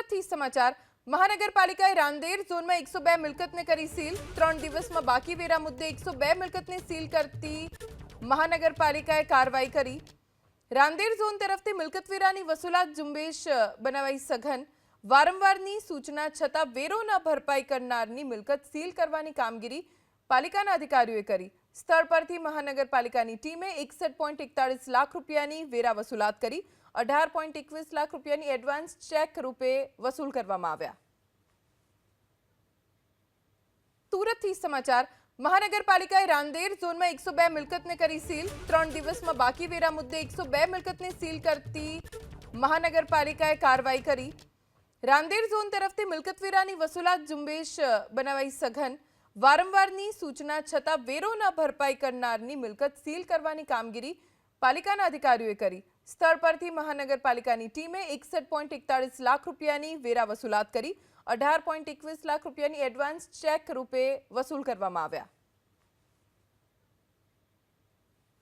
સુરતથી સમાચાર મહાનગરપાલિકાએ રાંદેર ઝોનમાં 102 મિલકતને કરી સીલ 3 દિવસમાં બાકી વેરા મુદ્દે 102 મિલકતને સીલ કરતી મહાનગરપાલિકાએ કાર્યવાહી કરી રાંદેર ઝોન તરફથી મિલકત વેરાની વસૂલાત ઝુંબેશ બનાવાઈ સઘન વારંવારની સૂચના છતાં વેરો ન ભરપાઈ કરનારની મિલકત સીલ કરવાની કામગીરી પાલિકાના અધિકારીઓએ કરી સ્થળ પરથી મહાનગરપાલિકાની ટીમે 61.41 લાખ રૂપિયાની વેરા વસૂલાત કરી 18.21 લાખ રૂપિયાની એડવાન્સ ચેક રૂપે વસૂલ કરવામાં આવ્યા। સુરતથી સમાચાર મહાનગરપાલિકાએ રાંદેર ઝોનમાં 102 મિલકતને કરી સીલ 3 દિવસમાં બાકી વેરા મુદ્દે 102 મિલકતને સીલ કરતી મહાનગરપાલિકાએ કાર્યવાહી કરી રાંદેર ઝોન તરફથી મિલકત વેરાની વસૂલાત ઝુંબેશ બનાવાઈ સઘન વારંવારની સૂચના છતાં વેરો ન ભરપાઈ કરનારની મિલકત સીલ કરવાની કામગીરી પાલિકાના અધિકારીઓએ કરી સ્થળ પરથી મહાનગરપાલિકાની ટીમે 61.41 લાખ રૂપિયાની વેરા વસૂલાત કરી 18.21 લાખ રૂપિયાની એડવાન્સ ચેક રૂપે વસૂલ કરવામાં આવ્યા।